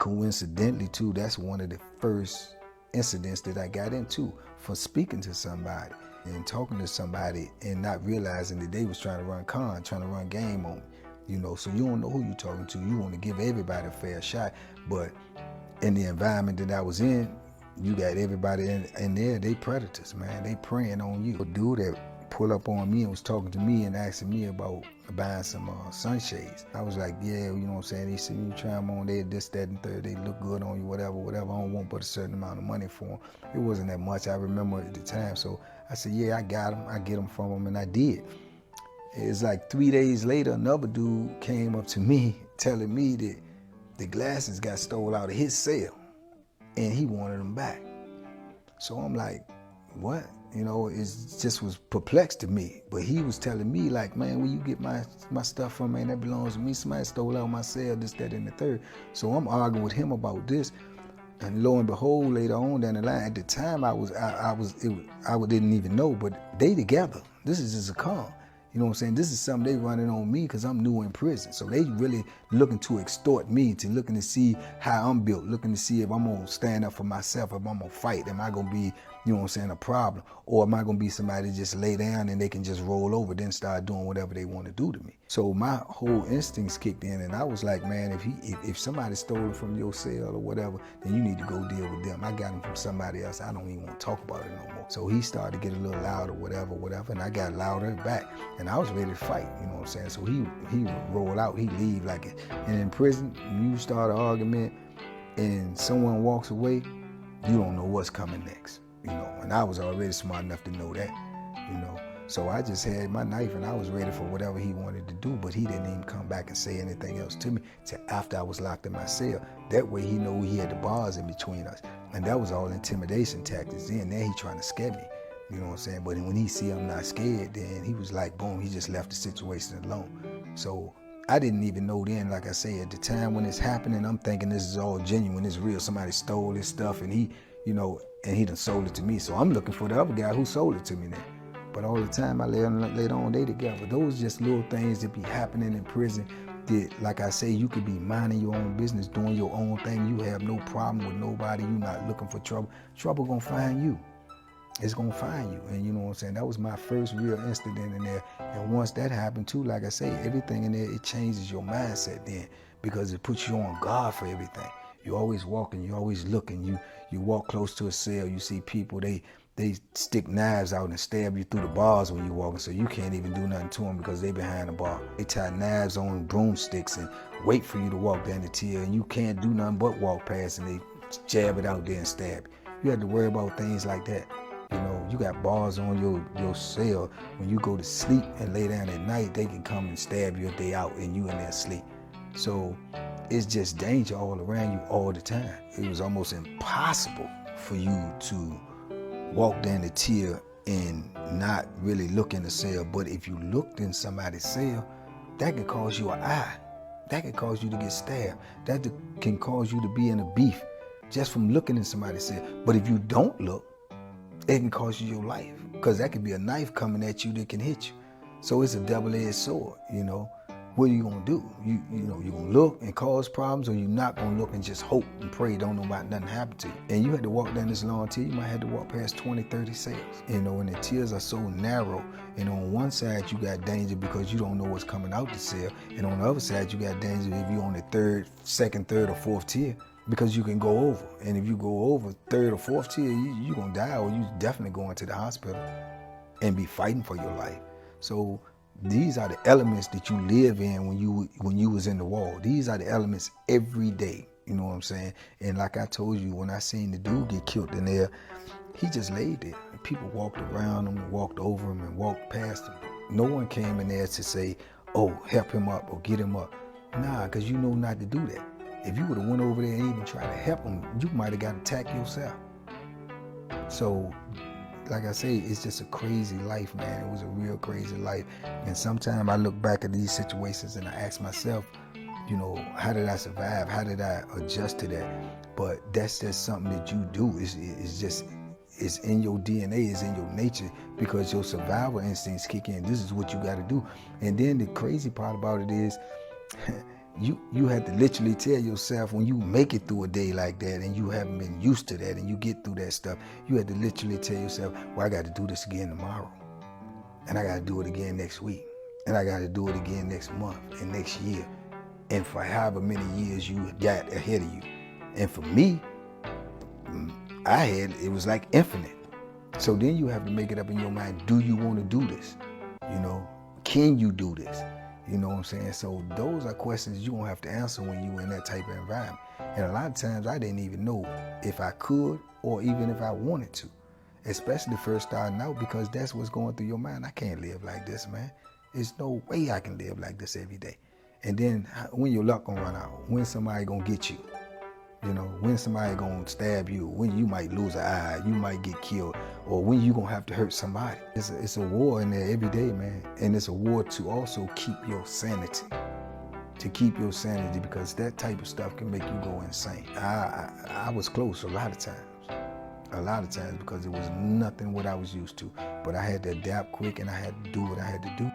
coincidentally too, that's one of the first incidents that I got into for speaking to somebody and talking to somebody and not realizing that they was trying to run game on me. You know, so you don't know who you're talking to. You want to give everybody a fair shot, but in the environment that I was in, you got everybody in there, they predators, man. They preying on you. A dude that pulled up on me and was talking to me and asking me about buying some sunshades. I was like, yeah, you know what I'm saying? He said, you try them on, they this, that, and third. They look good on you, whatever. I don't want but a certain amount of money for them. It wasn't that much, I remember at the time. So I said, yeah, I got them. I get them from them, and I did. It's like 3 days later, another dude came up to me telling me that the glasses got stole out of his cell and he wanted them back. So I'm like, what? You know, it just was perplexed to me. But he was telling me, like, man, where you get my stuff from, man, that belongs to me. Somebody stole out my cell, this, that, and the third. So I'm arguing with him about this. And lo and behold, later on down the line, at the time I didn't even know, but they together. This is just a con. You know what I'm saying? This is something they running on me because I'm new in prison. So they really looking to extort me, looking to see how I'm built, looking to see if I'm going to stand up for myself, if I'm going to fight. Am I going to be, you know what I'm saying, a problem? Or am I going to be somebody just lay down and they can just roll over, then start doing whatever they want to do to me? So my whole instincts kicked in, and I was like, man, if somebody stole it from your cell or whatever, then you need to go deal with them. I got them from somebody else. I don't even want to talk about it no more. So he started to get a little louder, whatever, and I got louder back. And I was ready to fight, you know what I'm saying? So he roll out, he leave like it. And in prison, you start an argument and someone walks away, you don't know what's coming next, you know? And I was already smart enough to know that, you know? So I just had my knife and I was ready for whatever he wanted to do, but he didn't even come back and say anything else to me till after I was locked in my cell. That way he knew he had the bars in between us. And that was all intimidation tactics. Then he trying to scare me. You know what I'm saying? But when he see I'm not scared, then he was like, boom, he just left the situation alone. So I didn't even know then, like I say, at the time when it's happening, I'm thinking this is all genuine, it's real. Somebody stole his stuff and he, you know, and he done sold it to me. So I'm looking for the other guy who sold it to me now. But all the time I later on, they together. Those just little things that be happening in prison that, like I say, you could be minding your own business, doing your own thing. You have no problem with nobody. You not looking for trouble. Trouble gonna find you. It's gonna find you. And you know what I'm saying? That was my first real incident in there. And once that happened too, like I say, everything in there, it changes your mindset then, because it puts you on guard for everything. You're always walking, you're always looking. You walk close to a cell, you see people, they stick knives out and stab you through the bars when you're walking, so you can't even do nothing to them because they behind the bar. They tie knives on broomsticks and wait for you to walk down the tier, and you can't do nothing but walk past, and they jab it out there and stab you. You have to worry about things like that. You know, you got bars on your cell. When you go to sleep and lay down at night, they can come and stab you if they out and you in there asleep. So it's just danger all around you all the time. It was almost impossible for you to walk down the tier and not really look in the cell. But if you looked in somebody's cell, that could cause you an eye. That could cause you to get stabbed. That can cause you to be in a beef just from looking in somebody's cell. But if you don't look, it can cost you your life, because that could be a knife coming at you that can hit you. So it's a double-edged sword, you know. What are you gonna do? You know, you gonna look and cause problems, or you not gonna look and just hope and pray don't know about nothing happen to you? And you had to walk down this long tier, you might have to walk past 20, 30 cells. You know, and the tiers are so narrow, and on one side you got danger because you don't know what's coming out the cell, and on the other side you got danger if you're on the second, third, or fourth tier, because you can go over. And if you go over third or fourth tier, you're gonna die, or you definitely going to the hospital and be fighting for your life. So these are the elements that you live in when you was in the wall. These are the elements every day. You know what I'm saying? And like I told you, when I seen the dude get killed in there, he just laid there. And people walked around him and walked over him and walked past him. No one came in there to say, oh, help him up or get him up. Nah, because you know not to do that. If you would have went over there and even tried to help him, you might have got attacked yourself. So, like I say, it's just a crazy life, man. It was a real crazy life. And sometimes I look back at these situations and I ask myself, you know, how did I survive? How did I adjust to that? But that's just something that you do. It's in your DNA, it's in your nature, because your survival instincts kick in. This is what you got to do. And then the crazy part about it is, you had to literally tell yourself when you make it through a day like that and you haven't been used to that and you get through that stuff, you had to literally tell yourself, well, I got to do this again tomorrow. And I got to do it again next week. And I got to do it again next month and next year. And for however many years you got ahead of you. And for me, it was like infinite. So then you have to make it up in your mind, do you want to do this? You know, can you do this? You know what I'm saying? So those are questions you're going to have to answer when you're in that type of environment. And a lot of times I didn't even know if I could or even if I wanted to, especially first starting out, because that's what's going through your mind. I can't live like this, man. There's no way I can live like this every day. And then when your luck gonna run out, when somebody gonna get you, you know, when somebody gonna stab you, when you might lose an eye, you might get killed, or when you gonna have to hurt somebody. It's a war in there every day, man. And it's a war to also keep your sanity. To keep your sanity, because that type of stuff can make you go insane. I was close a lot of times because it was nothing what I was used to. But I had to adapt quick and I had to do what I had to do.